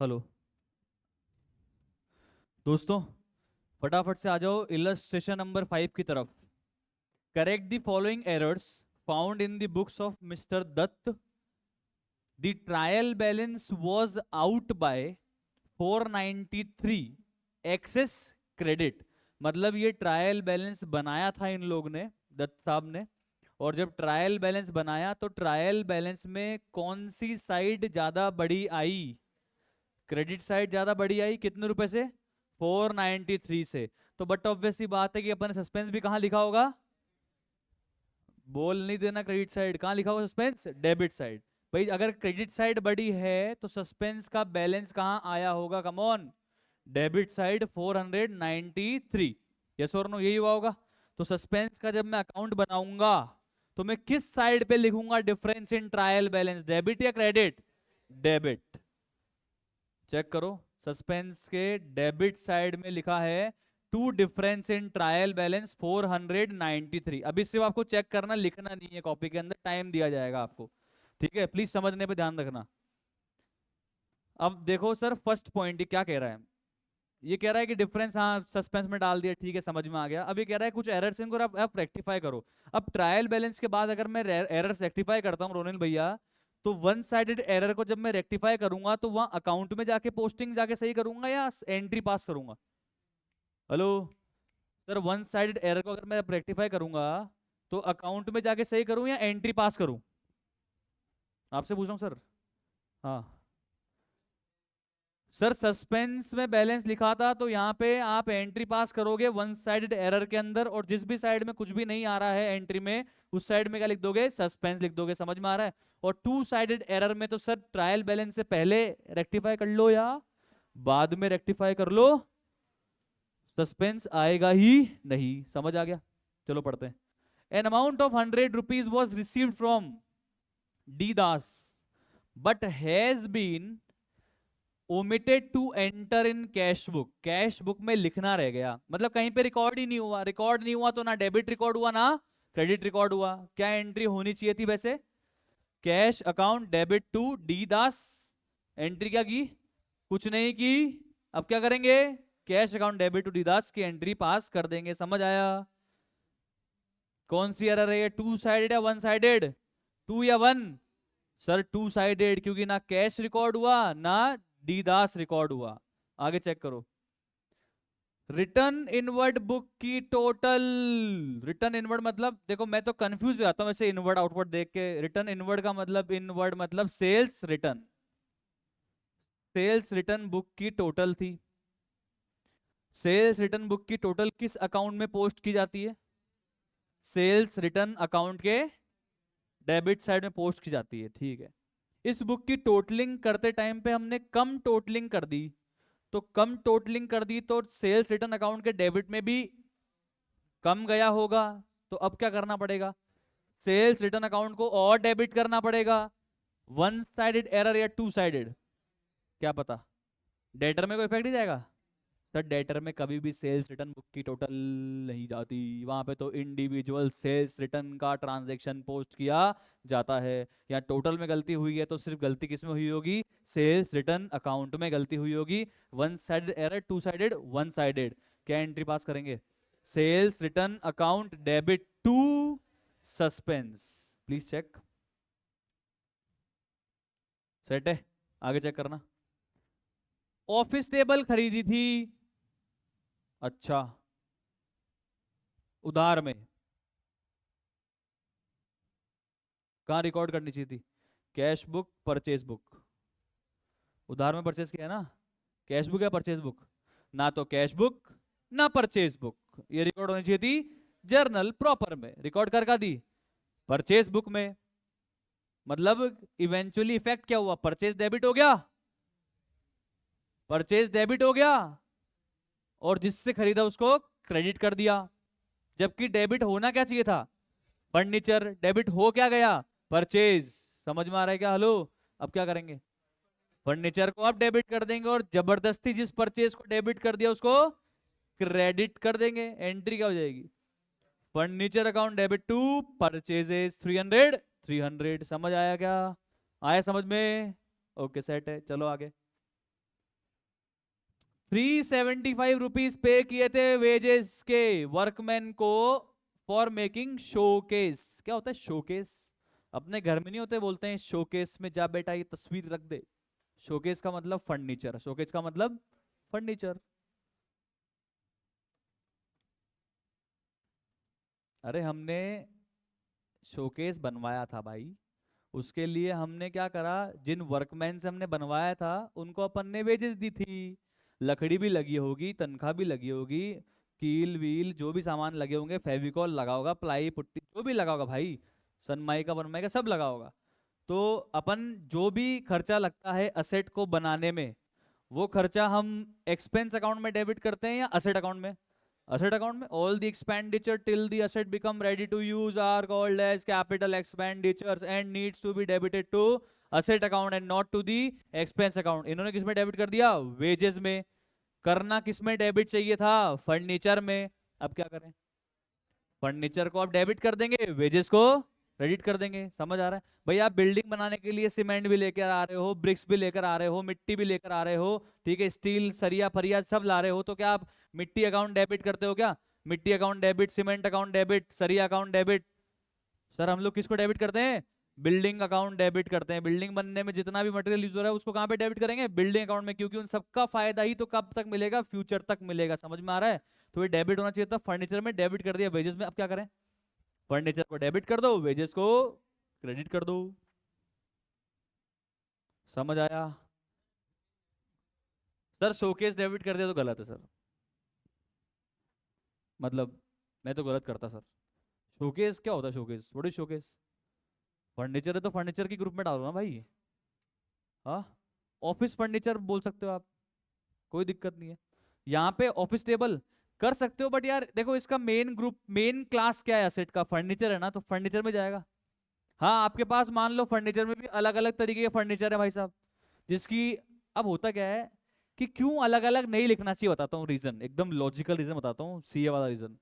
Hello दोस्तों, फटाफट से आ जाओ इलस्ट्रेशन नंबर 5 की तरफ। Correct the following errors found in the books of mister Dutt. The trial balance was out by 493 excess credit. मतलब ये ट्रायल बैलेंस बनाया था इन लोग ने, दत्त साहब ने। और जब ट्रायल बैलेंस बनाया तो ट्रायल बैलेंस में कौन सी साइड ज्यादा बड़ी आई? क्रेडिट साइड ज्यादा बड़ी आई। कितने रुपए से? 493 से। तो बट ऑब्वियस सी बात है कि अपन सस्पेंस भी कहां लिखा होगा? बोल नहीं देना, क्रेडिट साइड कहां लिखा होगा? Suspense debit side. भाई अगर क्रेडिट साइड बड़ी है तो सस्पेंस का बैलेंस कहां आया होगा? Come on, debit side 493। Yes और नो, यही हुआ होगा। तो सस्पेंस का जब मैं अकाउंट बनाऊंगा तो मैं किस साइड पे लिखूंगा difference in trial balance? Debit या क्रेडिट? डेबिट। चेक करो, सस्पेंस के डेबिट साइड में लिखा है to difference in trial balance 493। अभी सिर्फ आपको चेक करना, लिखना नहीं है कॉपी के अंदर, टाइम दिया जाएगा आपको। ठीक है, प्लीज समझने पे ध्यान रखना। अब देखो सर, फर्स्ट पॉइंट क्या कह रहा है? ये कह रहा है कि डिफरेंस हाँ सस्पेंस में डाल दिया, ठीक है समझ में आ गया। अब ये कह रहा है कुछ एरर्स इनको आप रेक्टिफाई करो। अब ट्रायल बैलेंस के बाद अगर मैं एरर्स रेक्टिफाई करता हूँ रोनिल भैया, तो वन साइडेड एरर को जब मैं रेक्टिफाई करूंगा तो वहां अकाउंट में जाके पोस्टिंग जाके सही करूंगा या एंट्री पास करूंगा? Hello sir, one sided error को अगर मैं रेक्टिफाई करूंगा तो अकाउंट में जाके सही करूं या एंट्री पास करूं? आपसे पूछ रहा हूं सर। हाँ सर, सस्पेंस में बैलेंस लिखा था तो यहाँ पे आप एंट्री पास करोगे वन साइडेड एरर के अंदर, और जिस भी साइड में कुछ भी नहीं आ रहा है एंट्री में, उस साइड में क्या लिख दोगे? सस्पेंस लिख दोगे। समझ में आ रहा है? और टू साइडेड एरर में तो सर ट्रायल बैलेंस से पहले रेक्टिफाई कर लो या बाद में रेक्टिफाई कर लो, सस्पेंस आएगा ही नहीं। समझ आ गया? चलो पढ़ते हैं। An amount of 100 rupees was received from D Das but has been omitted to enter in cash book. Cash book में लिखना रह गया, मतलब कहीं पे रिकॉर्ड ही नहीं हुआ। रिकॉर्ड नहीं हुआ तो ना डेबिट रिकॉर्ड हुआ ना क्रेडिट रिकॉर्ड हुआ। क्या एंट्री होनी चाहिए थी वैसे? Cash account debit to D Das. Entry क्या की? कुछ नहीं की। अब क्या करेंगे? Cash account debit to D Das की एंट्री पास कर देंगे। समझ आया? कौन सी एरर है ये, टू साइडेड या वन साइडेड? टू या वन? सर टू साइडेड, क्योंकि ना कैश रिकॉर्ड हुआ ना डी दास रिकॉर्ड हुआ। आगे चेक करो। रिटर्न इनवर्ड बुक की टोटल। रिटर्न इनवर्ड मतलब, देखो मैं तो कंफ्यूज हो जाता हूं वैसे इनवर्ड आउटवर्ड देख के। रिटर्न इनवर्ड का मतलब, इनवर्ड मतलब sales return. Sales return book की टोटल थी। सेल्स रिटर्न बुक की टोटल किस अकाउंट में पोस्ट की जाती है? सेल्स रिटर्न अकाउंट के डेबिट साइड में पोस्ट की जाती है। ठीक है, इस बुक की टोटलिंग करते टाइम पे हमने कम टोटलिंग कर दी। तो कम टोटलिंग कर दी तो सेल्स रिटर्न अकाउंट के डेबिट में भी कम गया होगा। तो अब क्या करना पड़ेगा? सेल्स रिटर्न अकाउंट को और डेबिट करना पड़ेगा। वन साइडेड एरर या टू साइडेड? क्या पता, डेटर में कोई इफेक्ट नहीं जाएगा? सर डेटर में कभी भी सेल्स रिटर्न बुक की टोटल नहीं जाती, वहां पे तो इंडिविजुअल सेल्स रिटर्न का ट्रांजैक्शन पोस्ट किया जाता है। या टोटल में गलती हुई है तो सिर्फ गलती किस में हुई होगी? सेल्स रिटर्न अकाउंट में गलती हुई होगी। One sided error, two sided, one sided. क्या एंट्री पास करेंगे? Sales return account debit to suspense. Please check. Set है? आगे चेक करना। ऑफिस टेबल खरीदी थी। अच्छा, उधार में। कहाँ रिकॉर्ड करनी चाहिए थी? Cash book, purchase book. उधार में परचेज किया है ना? कैश बुक या परचेज बुक? ना तो कैश बुक ना परचेज बुक। ये रिकॉर्ड होनी चाहिए थी जर्नल प्रॉपर में। रिकॉर्ड कर का दी परचेज बुक में। मतलब इवेंचुअली इफेक्ट क्या हुआ? परचेज डेबिट हो गया। परचेज डेबिट हो गया और जिससे खरीदा उसको क्रेडिट कर दिया। जबकि डेबिट होना क्या चाहिए था? फर्नीचर। डेबिट हो क्या गया? परचेज। समझ में आ रहा है क्या? हेलो, अब क्या करेंगे? फर्नीचर को आप डेबिट कर देंगे और जबरदस्ती जिस परचेज को डेबिट कर दिया उसको क्रेडिट कर देंगे। एंट्री क्या हो जाएगी? Furniture account debit to purchases 300। 300 समझ आया क्या? आया समझ में? ओके सेट है, चलो आगे। ₹375 पे किए थे वेजेस के वर्कमैन को फॉर मेकिंग शोकेस। क्या होता है शोकेस? अपने घर में नहीं होते, बोलते हैं शोकेस में जा बेटा ये तस्वीर रख दे। शोकेस का मतलब फर्नीचर, शोकेस का मतलब फर्नीचर। अरे हमने शोकेस बनवाया था भाई, उसके लिए हमने क्या करा, जिन वर्कमैन से हमने बनवाया था उनको अपन ने वेजेस दी थी। लकड़ी भी लगी होगी, तनख्वाह भी लगी होगी, कील वील जो भी सामान लगे होंगे, फेविकॉल लगा होगा, प्लाई पुट्टी जो भी लगा होगा भाई, सनमाइका वनमाइका सब लगा होगा। तो अपन जो भी खर्चा लगता है असेट को बनाने में, वो खर्चा हम एक्सपेंस अकाउंट में डेबिट करते हैं या असेट अकाउंट में? असेट अकाउंट में। All the expenditure till the asset become ready to use are called as capital expenditures and needs to be debited to asset account and not to the expense account. इन्होंने किस में debit कर दिया? Wages में। करना किस में debit चाहिए था? फर्नीचर में। अब क्या करें? फर्नीचर को आप डेबिट कर देंगे, वेजेस को क्रेडिट कर देंगे। समझ आ रहा है भाई? आप बिल्डिंग बनाने के लिए सीमेंट भी लेकर आ रहे हो, ब्रिक्स भी लेकर आ रहे हो, मिट्टी भी लेकर आ रहे हो, ठीक है, स्टील सरिया फरिया सब ला रहे हो, तो क्या आप मिट्टी अकाउंट डेबिट करते हो क्या? मिट्टी account debit, cement account debit, सरिया अकाउंट डेबिट। सर हम लोग किसको डेबिट करते हैं? बिल्डिंग अकाउंट डेबिट करते हैं। बिल्डिंग बनने में जितना भी मटेरियल यूज हो रहा है उसको कहाँ पे डेबिट करेंगे? बिल्डिंग अकाउंट में, क्योंकि उन सबका फायदा ही तो कब तक मिलेगा? फ्यूचर तक मिलेगा। समझ में आ रहा है? तो ये डेबिट होना चाहिए था। फर्नीचर में डेबिट कर दिया, वेजेस में। अब क्या करें? फर्नीचर को डेबिट कर दो, वेजेस को क्रेडिट कर दो। समझ आया? सर शोकेस डेबिट कर दिया तो गलत है सर, मतलब मैं तो गलत करता सर। शोकेस क्या होता है? Showcase, what is showcase? Furniture है तो फर्नीचर की ग्रुप में डालो ना भाई। हाँ, ऑफिस फर्नीचर बोल सकते हो आप, कोई दिक्कत नहीं है। यहाँ पे ऑफिस टेबल कर सकते हो, बट यार देखो इसका मेन ग्रुप, मेन क्लास क्या है असेट का? फर्नीचर है ना, तो फर्नीचर में जाएगा। हाँ, आपके पास मान लो फर्नीचर में भी अलग अलग तरीके के फर्नीचर है भाई साहब, जिसकी, अब होता क्या है कि क्यों अलग अलग नहीं लिखना चाहिए, बताता हूँ रीजन, एकदम लॉजिकल रीजन बताता हूँ, सीए वाला रीजन।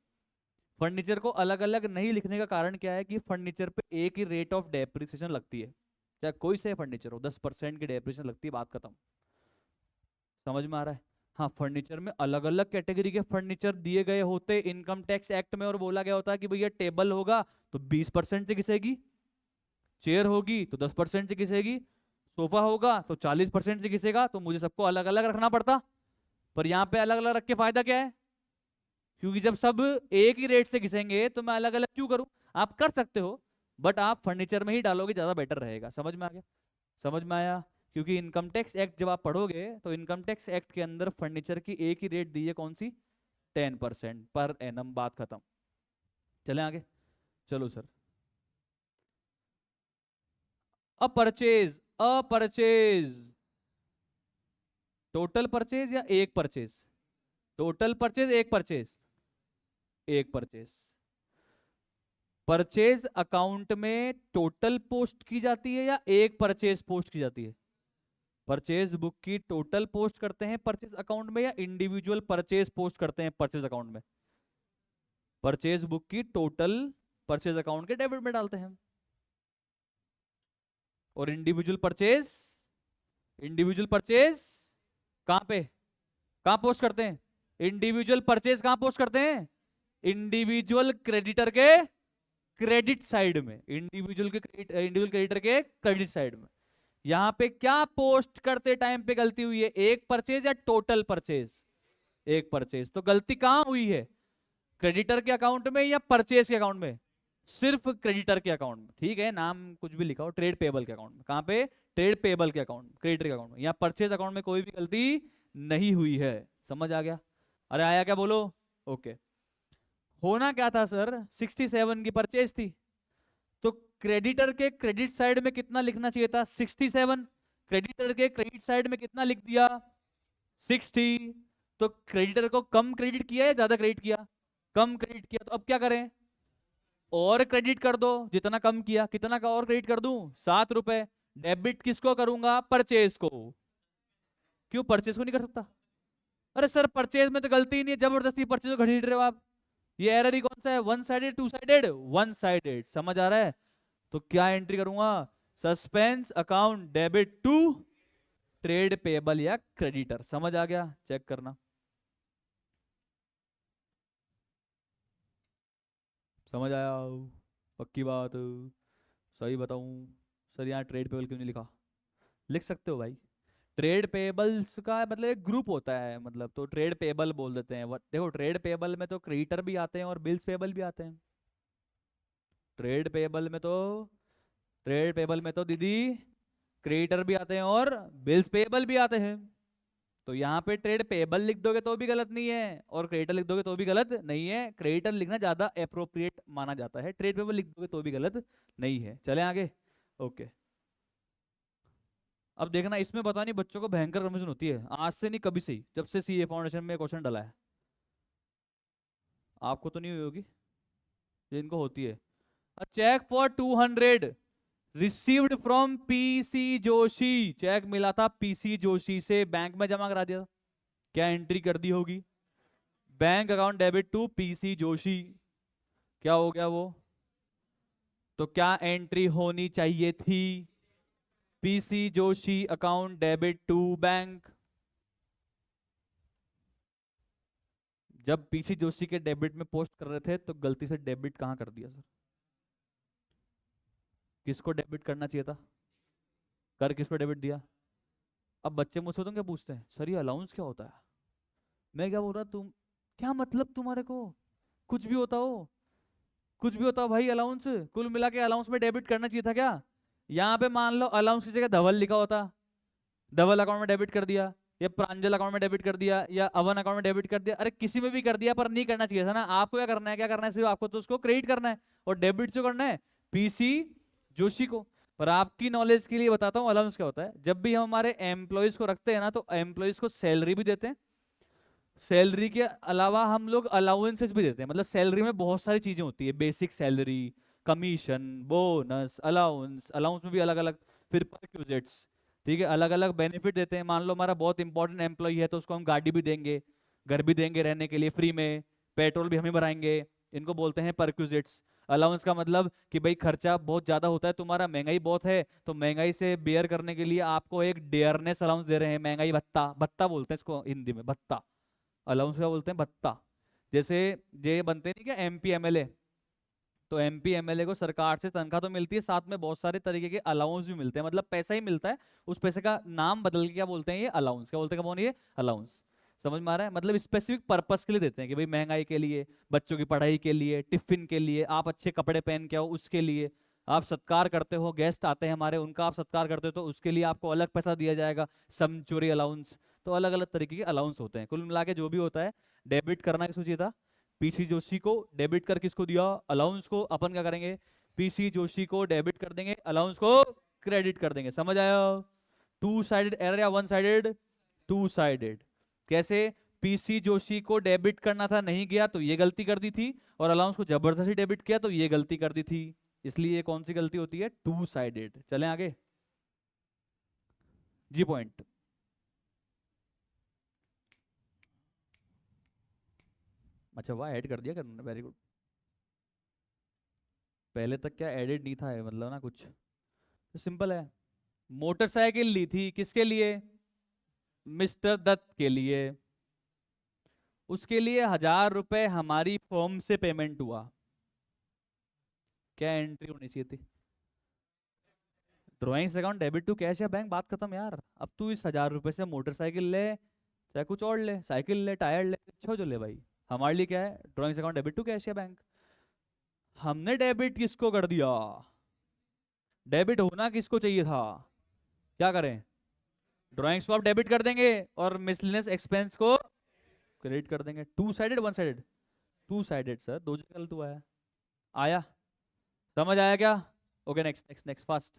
फर्नीचर को अलग अलग नहीं लिखने का कारण क्या है कि फर्नीचर पे एक ही रेट ऑफ डेप्रिसिएशन लगती है, चाहे कोई से फर्नीचर हो, 10% की डेप्रिसिएशन लगती है, बात खत्म। समझ में आ रहा है? हाँ, फर्नीचर में अलग अलग कैटेगरी के फर्नीचर दिए गए होते इनकम टैक्स एक्ट में, और बोला गया होता है कि भैया टेबल होगा तो 20% से घिसेगी, चेयर होगी तो 10% से घिसेगी, सोफा होगा तो 40% से घिसेगा, तो मुझे सबको अलग अलग रखना पड़ता। पर यहाँ पे अलग अलग रख के फायदा क्या है? क्योंकि जब सब एक ही रेट से घिसेंगे तो मैं अलग अलग क्यों करूं? आप कर सकते हो, बट आप फर्नीचर में ही डालोगे, ज्यादा बेटर रहेगा। समझ में आ गया? समझ में आया? क्योंकि इनकम टैक्स एक्ट जब आप पढ़ोगे तो इनकम टैक्स एक्ट के अंदर फर्नीचर की एक ही रेट दी है, कौन सी? 10% पर एनम। बात खत्म। चलें आगे। चलो सर, अपरचेज, अपरचेज, टोटल परचेज या एक परचेज? टोटल परचेज, एक परचेज? एक परचेज। परचेज अकाउंट में टोटल पोस्ट की जाती है या एक परचेज पोस्ट की जाती है? परचेज बुक की टोटल पोस्ट करते हैं परचेज अकाउंट में या इंडिविजुअल परचेज पोस्ट करते हैं परचेज अकाउंट में? परचेज बुक की टोटल परचेज अकाउंट के डेबिट में डालते हैं हम। और इंडिविजुअल परचेज, इंडिविजुअल परचेज कहां पे, कहां पोस्ट करते हैं? इंडिविजुअल परचेज कहां पोस्ट करते हैं? इंडिविजुअल क्रेडिटर के क्रेडिट साइड में, इंडिविजुअल के इंडिविजुअल क्रेडिटर के क्रेडिट साइड में। यहां पे क्या पोस्ट करते टाइम पे गलती हुई है? एक परचेज या टोटल परचेज? एक परचेज। तो गलती कहां हुई है? क्रेडिटर के अकाउंट में या परचेज के अकाउंट में? सिर्फ क्रेडिटर के अकाउंट में। ठीक है, नाम कुछ भी लिखा हो, ट्रेड पेबल के अकाउंट में। कहां पे? ट्रेड पेबल के अकाउंट में, क्रेडिटर के अकाउंट में। या परचेज अकाउंट में कोई भी गलती नहीं हुई है। समझ आ गया? अरे आया क्या? बोलो। ओके। होना क्या था सर? 67 की परचेज थी, तो क्रेडिटर के क्रेडिट साइड में कितना लिखना चाहिए था? 67। क्रेडिटर के क्रेडिट साइड में कितना लिख दिया? 60। तो क्रेडिटर को कम क्रेडिट किया या ज्यादा क्रेडिट किया? कम क्रेडिट किया। तो अब क्या करें? और क्रेडिट कर दो, जितना कम किया। कितना का और क्रेडिट कर दूं? 7 रुपए। डेबिट किसको करूंगा? परचेज को। क्यों परचेज को नहीं कर सकता? अरे सर परचेज में तो गलती ही नहीं है, जबरदस्ती परचेज को घसीट रहे हो आप। ये एरर ही कौन सा है? One sided, two sided? One sided. समझ आ रहा है? तो क्या एंट्री करूंगा? Suspense account debit to trade payable या क्रेडिटर। समझ आ गया? चेक करना। समझ आया? पक्की बात? सही बताऊं? सर यहाँ ट्रेड पेबल क्यों नहीं लिखा? लिख सकते हो भाई। ट्रेड पेबल्स का मतलब एक ग्रुप होता है, मतलब तो ट्रेड पेबल बोल देते हैं। देखो ट्रेड पेबल में तो क्रेडिटर भी आते हैं और बिल्स पेबल भी आते हैं। ट्रेड पेबल में तो ट्रेड पेबल में तो दीदी क्रेडिटर भी आते हैं और बिल्स पेबल भी आते हैं। तो यहाँ पे ट्रेड पेबल लिख दोगे तो भी गलत नहीं है और क्रेडिटर लिख दोगे तो भी गलत नहीं है। क्रेडिटर लिखना ज्यादा अप्रोप्रिएट माना जाता है, ट्रेड पेबल लिख दोगे तो भी गलत नहीं है। चले आगे। ओके। अब देखना, इसमें पता नहीं बच्चों को भयंकर कन्फ्यूजन होती है, आज से नहीं कभी से ही, जब से सीए फाउंडेशन में क्वेश्चन डाला है। आपको तो नहीं हुई होगी, ये इनको होती है। A cheque for 200 received from PC Joshi. Cheque मिला था पीसी जोशी से, बैंक में जमा करा दिया। क्या एंट्री कर दी होगी? Bank account debit to PC Joshi. क्या हो गया वो? तो क्या एंट्री होनी चाहिए थी? PC Joshi account debit to bank. जब पीसी जोशी के डेबिट में पोस्ट कर रहे थे तो गलती से डेबिट कहां कर दिया सर? किसको डेबिट करना चाहिए था? कर किसको डेबिट दिया? अब बच्चे मुझसे तो क्या पूछते हैं, सर ये अलाउंस क्या होता है? मैं क्या बोल रहा, तुम क्या मतलब तुम्हारे को? कुछ भी होता हो, कुछ भी होता हो भाई, अलाउंस कुल मिला के अलाउंस में डेबिट करना चाहिए था क्या? यहाँ पे मान लो अलाउंस की जगह धवल लिखा होता, धवल अकाउंट में डेबिट कर दिया, या प्रांजल अकाउंट में डेबिट कर दिया, या अवन अकाउंट में डेबिट कर दिया। अरे किसी में भी कर दिया, पर नहीं करना चाहिए था ना। आपको क्या करना है, क्या करना है, सिर्फ आपको तो उसको क्रेडिट करना है और डेबिट जो करना है पीसी जोशी को। पर आपकी नॉलेज के लिए बताता हूँ अलाउंस क्या होता है। जब भी हम हमारे एम्प्लॉयज को रखते हैं ना, तो एम्प्लॉयज को सैलरी भी देते हैं, सैलरी के अलावा हम लोग अलाउंसेस भी देते हैं। मतलब सैलरी में बहुत सारी चीजें होती है, basic salary, commission, bonus, allowance, allowance में भी अलग अलग, फिर परक्यूजिट्स। ठीक है, अलग अलग बेनिफिट देते हैं। मान लो हमारा बहुत इंपॉर्टेंट एम्प्लॉय है तो उसको हम गाड़ी भी देंगे, घर भी देंगे रहने के लिए फ्री में, पेट्रोल भी हमें भराएंगे। इनको बोलते हैं परक्यूजिट्स। अलाउंस का मतलब कि भाई खर्चा बहुत ज्यादा होता है तुम्हारा, महंगाई बहुत है, तो महंगाई से बेयर करने के लिए आपको एक डेयरनेस अलाउंस दे रहे हैं। महंगाई भत्ता, भत्ता बोलते हैं इसको हिंदी में, भत्ता। अलाउंस क्या बोलते हैं? भत्ता। जैसे ये बनते नहीं क्या एमपी एमएलए, तो एमपी एमएलए को सरकार से तनख्वाह तो मिलती है, साथ में बहुत सारे तरीके के अलाउंस भी मिलते हैं, मतलब पैसा ही मिलता है। उस पैसे का नाम बदल के क्या बोलते हैं? ये अलाउंस। क्या बोलते हैं? क्या बोलते हैं? ये अलाउंस। समझ में आ रहा है? मतलब स्पेसिफिक पर्पस के लिए देते हैं कि भाई महंगाई के लिए, बच्चों की पढ़ाई के लिए, टिफिन के लिए, आप अच्छे कपड़े पहन के आओ उसके लिए, आप सत्कार करते हो, गेस्ट आते हैं हमारे उनका आप सत्कार करते हो तो उसके लिए आपको अलग पैसा दिया जाएगा, समचुरी अलाउंस। तो अलग अलग तरीके के अलाउंस होते हैं। कुल मिला के जो भी होता है, डेबिट करना किसको चाहिए था? पीसी जोशी को। डेबिट कर किसको दिया? अलाउंस को। अपन क्या करेंगे? पीसी जोशी को डेबिट कर देंगे, अलाउंस को क्रेडिट कर देंगे। समझ आया? टू साइडेड एरर या वन साइडेड? Two sided. कैसे? पीसी जोशी को डेबिट करना था, नहीं गया तो ये गलती कर दी थी, और अलाउंस को जबरदस्ती डेबिट किया तो ये गलती कर दी थी। इसलिए ये कौन सी गलती होती है? Two sided. चलें आगे। जी पॉइंट। अच्छा वाह, ऐड कर दिया करने, वेरी गुड। पहले तक क्या एडिड नहीं था ये, मतलब ना कुछ तो सिंपल है। मोटरसाइकिल ली थी किसके लिए? मिस्टर दत्त के लिए। उसके लिए 1000 रुपए हमारी फर्म से पेमेंट हुआ। क्या एंट्री होनी चाहिए थी? Drawings account debit to cash या बैंक, बात खत्म यार। अब तू इस 1000 रुपए से मोटरसाइकिल ले, चाहे कुछ और ले, साइकिल ले, टायर ले, अच्छा जो ले भाई, हमारे लिए क्या है? Drawings account debit to cash या बैंक। हमने डेबिट किसको कर दिया? डेबिट होना किसको चाहिए था? क्या करें? ड्राइंग्स को आप डेबिट कर देंगे और मिसलेनियस एक्सपेंस को क्रेडिट कर देंगे। To sided one sided? Two sided sir, दो जगह गलत हुआ है। आया? समझ आया क्या? Okay next next next fast.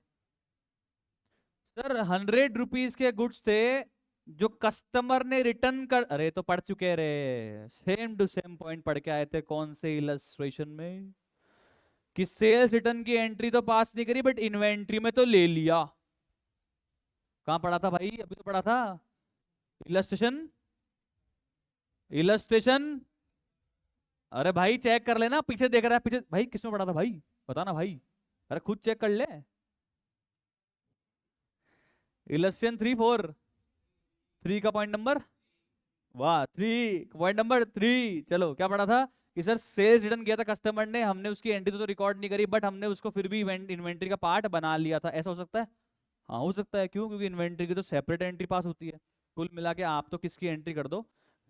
Sir 100 rupees के गुड्स थे जो कस्टमर ने रिटर्न कर, अरे तो पढ़ चुके रे, सेम टू सेम पॉइंट पढ़ के आए थे। कौन से इलस्ट्रेशन में? कि सेल्स रिटर्न की एंट्री तो पास नहीं करी बट इन्वेंट्री में तो ले लिया। कहां पढ़ा था भाई? अभी तो पढ़ा था। Illustration, illustration. अरे भाई चेक कर लेना, पीछे देख रहा है पीछे भाई, किसमें पढ़ा था भाई? बताना भाई, अरे खुद चेक कर ले। इलस्ट्रेशन 3 4। 3 का पॉइंट नंबर, वाह 3 पॉइंट नंबर 3। चलो क्या पढ़ा था कि सर सेल्स रिटर्न किया था कस्टमर ने, हमने उसकी एंट्री तो रिकॉर्ड नहीं करी बट हमने उसको फिर भी इन्वेंट्री का पार्ट बना लिया था, ऐसा हो सकता है? हाँ हो सकता है, क्यों? क्योंकि इन्वेंट्री की तो सेपरेट एंट्री पास होती है। कुल मिला के आप तो किसकी एंट्री कर दो,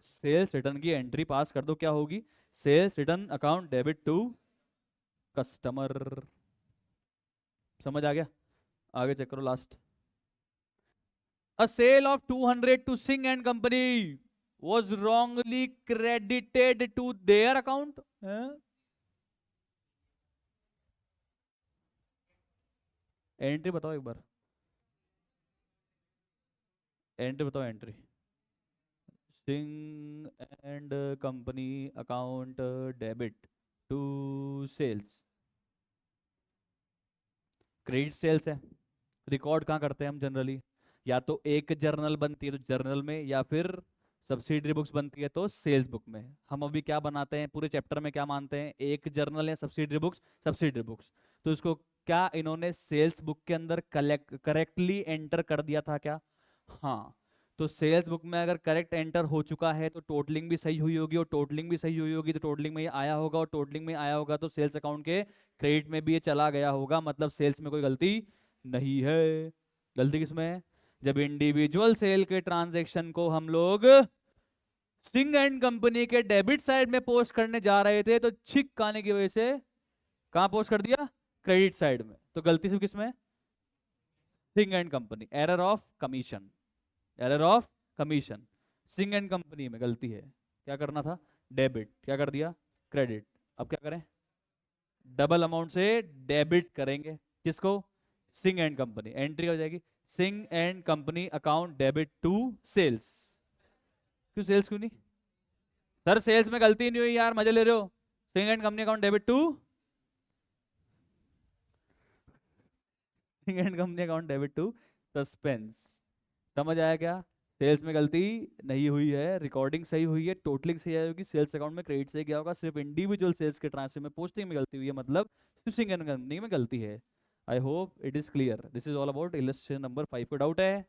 सेल्स रिटर्न की एंट्री पास कर दो, क्या होगी? Sales return account debit to customer. समझ आ गया? आगे चेक करो last. A sale of 200 to Singh and Company was wrongly credited to their account. Entry बताओ एक बार, एंट्री बताओ entry. Singh and company account debit to sales, credit sales है। रिकॉर्ड कहाँ करते हैं हम जनरली? या तो एक जर्नल बनती है तो जर्नल में, या फिर सब्सिडरी बुक्स बनती है तो सेल्स बुक में। हम अभी क्या बनाते हैं पूरे चैप्टर में, क्या मानते हैं? एक जर्नल या सब्सिडरी बुक्स, सब्सिडरी बुक्स। तो इसको क्या इन्होंने सेल्स बुक के अंदर करेक्टली एंटर कर दिया था क्या? हाँ। तो सेल्स बुक में अगर करेक्ट एंटर हो चुका है तो टोटलिंग भी सही हुई होगी, और टोटलिंग भी सही हुई होगी तो टोटलिंग में ये आया होगा, और टोटलिंग में आया होगा तो सेल्स अकाउंट के क्रेडिट में भी ये चला गया होगा, मतलब सेल्स में कोई गलती नहीं है। गलती किसमें है? जब इंडिविजुअल सेल के ट्रांजैक्शन को हम लोग सिंह एंड कंपनी के डेबिट साइड में पोस्ट करने जा रहे थे तो छिक आने की वजह से कहां पोस्ट कर दिया? क्रेडिट साइड में। तो गलती सिर्फ किसमें? Singh and company, error of commission, error of commission. Singh and company में गलती है, क्या करना था? डेबिट, क्या कर दिया? क्रेडिट। अब क्या करें? डबल अमाउंट से डेबिट करेंगे, किसको? Singh and company. एंट्री हो जाएगी Singh and company account debit to sales. क्यों सेल्स क्यों नहीं? सर सेल्स में गलती नहीं हुई यार, मजे ले रहे हो। Singh and company account debit to, Singh and company account debit to suspense. समझ आया क्या? सेल्स में गलती नहीं हुई है, रिकॉर्डिंग सही हुई है, टोटलिंग सही आई होगी, सेल्स अकाउंट में क्रेडिट सही गया होगा, सिर्फ इंडिविजुअल सेल्स के ट्रांसफर में पोस्टिंग में गलती हुई है, मतलब सिंह एंड कंपनी में गलती है। I hope it is clear. This is all about illustration number 5। को डाउट है?